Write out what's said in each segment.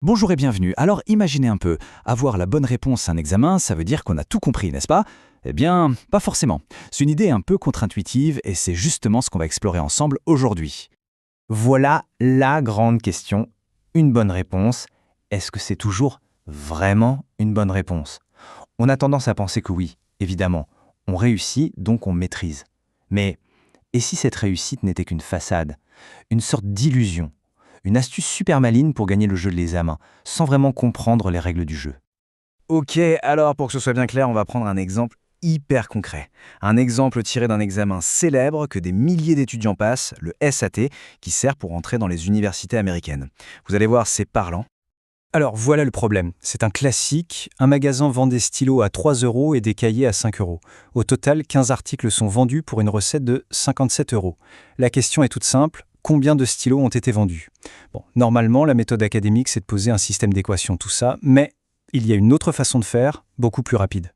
Bonjour et bienvenue. Alors imaginez un peu, avoir la bonne réponse à un examen, ça veut dire qu'on a tout compris, n'est-ce pas? Eh bien, pas forcément. C'est une idée un peu contre-intuitive et c'est justement ce qu'on va explorer ensemble aujourd'hui. Voilà la grande question. Une bonne réponse. Est-ce que c'est toujours vraiment une bonne réponse? On a tendance à penser que oui, évidemment. On réussit, donc on maîtrise. Mais et si cette réussite n'était qu'une façade? Une sorte d'illusion? Une astuce super maligne pour gagner le jeu de l'examen, sans vraiment comprendre les règles du jeu. Ok, alors pour que ce soit bien clair, on va prendre un exemple hyper concret. Un exemple tiré d'un examen célèbre que des milliers d'étudiants passent, le SAT, qui sert pour entrer dans les universités américaines. Vous allez voir, c'est parlant. Alors voilà le problème. C'est un classique. Un magasin vend des stylos à 3 euros et des cahiers à 5 euros. Au total, 15 articles sont vendus pour une recette de 57 euros. La question est toute simple. Combien de stylos ont été vendus? Bon, normalement, la méthode académique, c'est de poser un système d'équations, tout ça, mais il y a une autre façon de faire, beaucoup plus rapide.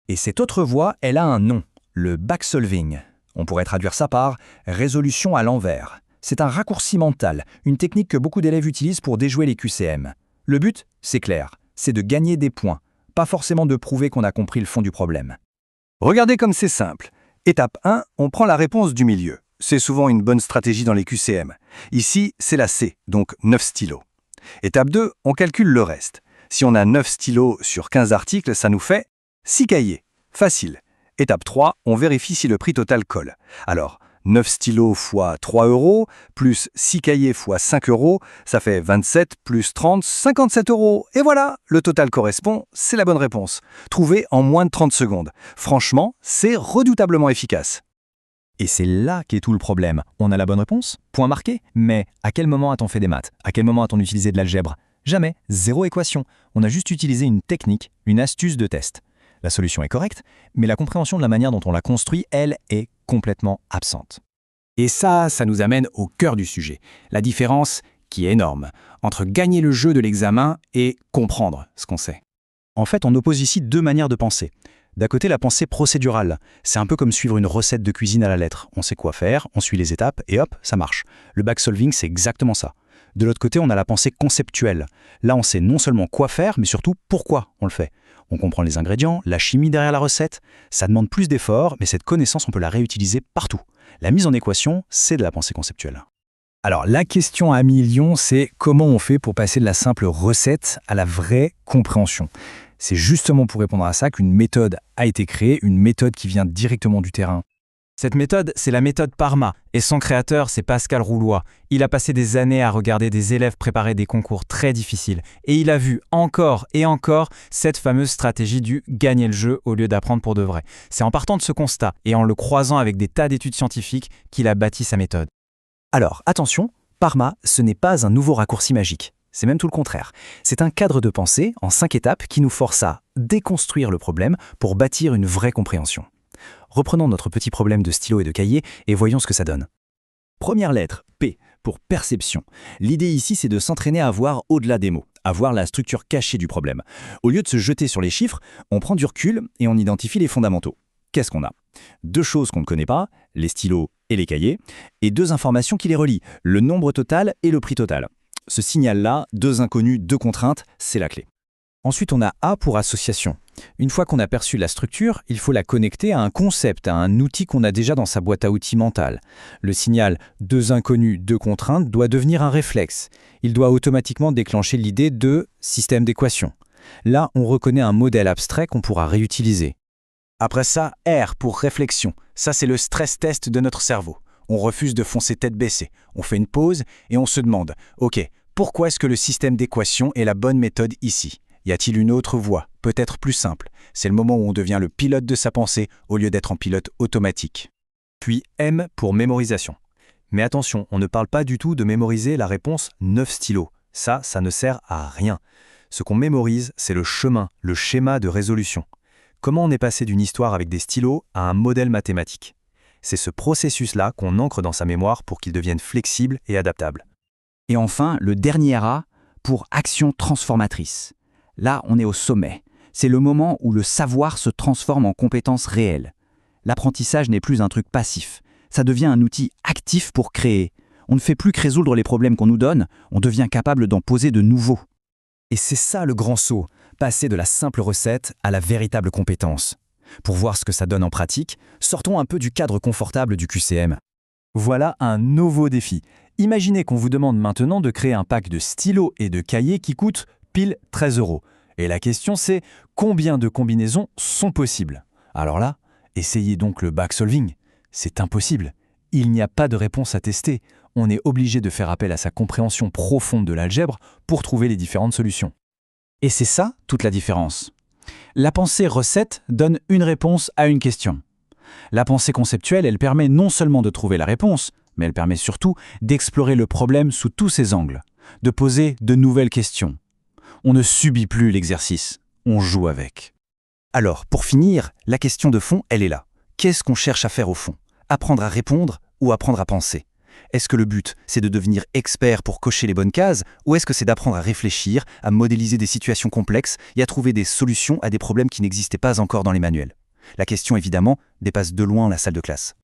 Et cette autre voie, elle a un nom, le backsolving. On pourrait traduire ça par résolution à l'envers. C'est un raccourci mental, une technique que beaucoup d'élèves utilisent pour déjouer les QCM. Le but, c'est clair, c'est de gagner des points, pas forcément de prouver qu'on a compris le fond du problème. Regardez comme c'est simple. Étape 1, on prend la réponse du milieu. C'est souvent une bonne stratégie dans les QCM. Ici, c'est la C, donc 9 stylos. Étape 2, on calcule le reste. Si on a 9 stylos sur 15 articles, ça nous fait 6 cahiers. Facile. Étape 3, on vérifie si le prix total colle. Alors, 9 stylos fois 3 euros, plus 6 cahiers fois 5 euros, ça fait 27 plus 30, 57 euros. Et voilà, le total correspond, c'est la bonne réponse. Trouvée en moins de 30 secondes. Franchement, c'est redoutablement efficace. Et c'est là qu'est tout le problème. On a la bonne réponse, point marqué. Mais à quel moment a-t-on fait des maths? À quel moment a-t-on utilisé de l'algèbre? Jamais, zéro équation. On a juste utilisé une technique, une astuce de test. La solution est correcte, mais la compréhension de la manière dont on l'a construit, elle, est complètement absente. Et ça nous amène au cœur du sujet. La différence, qui est énorme, entre gagner le jeu de l'examen et comprendre ce qu'on sait. En fait, on oppose ici deux manières de penser. D'un côté, la pensée procédurale. C'est un peu comme suivre une recette de cuisine à la lettre. On sait quoi faire, on suit les étapes et hop, ça marche. Le backsolving, c'est exactement ça. De l'autre côté, on a la pensée conceptuelle. Là, on sait non seulement quoi faire, mais surtout pourquoi on le fait. On comprend les ingrédients, la chimie derrière la recette. Ça demande plus d'efforts, mais cette connaissance, on peut la réutiliser partout. La mise en équation, c'est de la pensée conceptuelle. Alors, la question à millions, c'est comment on fait pour passer de la simple recette à la vraie compréhension? C'est justement pour répondre à ça qu'une méthode a été créée, une méthode qui vient directement du terrain. Cette méthode, c'est la méthode PARMA, et son créateur, c'est Pascal Roulois. Il a passé des années à regarder des élèves préparer des concours très difficiles, et il a vu encore et encore cette fameuse stratégie du gagner le jeu au lieu d'apprendre pour de vrai. C'est en partant de ce constat, et en le croisant avec des tas d'études scientifiques, qu'il a bâti sa méthode. Alors, attention, PARMA, ce n'est pas un nouveau raccourci magique. C'est même tout le contraire. C'est un cadre de pensée en 5 étapes qui nous force à déconstruire le problème pour bâtir une vraie compréhension. Reprenons notre petit problème de stylo et de cahier et voyons ce que ça donne. Première lettre, P, pour perception. L'idée ici, c'est de s'entraîner à voir au-delà des mots, à voir la structure cachée du problème. Au lieu de se jeter sur les chiffres, on prend du recul et on identifie les fondamentaux. Qu'est-ce qu'on a? 2 choses qu'on ne connaît pas, les stylos et les cahiers, et 2 informations qui les relient, le nombre total et le prix total. Ce signal-là, 2 inconnus, 2 contraintes, c'est la clé. Ensuite, on a A pour association. Une fois qu'on a perçu la structure, il faut la connecter à un concept, à un outil qu'on a déjà dans sa boîte à outils mentale. Le signal 2 inconnus, 2 contraintes doit devenir un réflexe. Il doit automatiquement déclencher l'idée de système d'équation. Là, on reconnaît un modèle abstrait qu'on pourra réutiliser. Après ça, R pour réflexion. Ça, c'est le stress test de notre cerveau. On refuse de foncer tête baissée. On fait une pause et on se demande « Ok, pourquoi est-ce que le système d'équation est la bonne méthode ici ? Y a-t-il une autre voie, peut-être plus simple ?» C'est le moment où on devient le pilote de sa pensée au lieu d'être en pilote automatique. Puis M pour mémorisation. Mais attention, on ne parle pas du tout de mémoriser la réponse 9 stylos. Ça ne sert à rien. Ce qu'on mémorise, c'est le chemin, le schéma de résolution. Comment on est passé d'une histoire avec des stylos à un modèle mathématique? C'est ce processus-là qu'on ancre dans sa mémoire pour qu'il devienne flexible et adaptable. Et enfin, le dernier A pour action transformatrice. Là, on est au sommet. C'est le moment où le savoir se transforme en compétence réelle. L'apprentissage n'est plus un truc passif. Ça devient un outil actif pour créer. On ne fait plus que résoudre les problèmes qu'on nous donne, on devient capable d'en poser de nouveaux. Et c'est ça le grand saut, passer de la simple recette à la véritable compétence. Pour voir ce que ça donne en pratique, sortons un peu du cadre confortable du QCM. Voilà un nouveau défi. Imaginez qu'on vous demande maintenant de créer un pack de stylos et de cahiers qui coûte pile 13 €. Et la question c'est, combien de combinaisons sont possibles? Alors là, essayez donc le backsolving. C'est impossible. Il n'y a pas de réponse à tester. On est obligé de faire appel à sa compréhension profonde de l'algèbre pour trouver les différentes solutions. Et c'est ça toute la différence. La pensée recette donne une réponse à une question. La pensée conceptuelle, elle permet non seulement de trouver la réponse, mais elle permet surtout d'explorer le problème sous tous ses angles, de poser de nouvelles questions. On ne subit plus l'exercice, on joue avec. Alors, pour finir, la question de fond, elle est là. Qu'est-ce qu'on cherche à faire au fond? Apprendre à répondre ou apprendre à penser? Est-ce que le but, c'est de devenir expert pour cocher les bonnes cases, ou est-ce que c'est d'apprendre à réfléchir, à modéliser des situations complexes et à trouver des solutions à des problèmes qui n'existaient pas encore dans les manuels? La question, évidemment, dépasse de loin la salle de classe.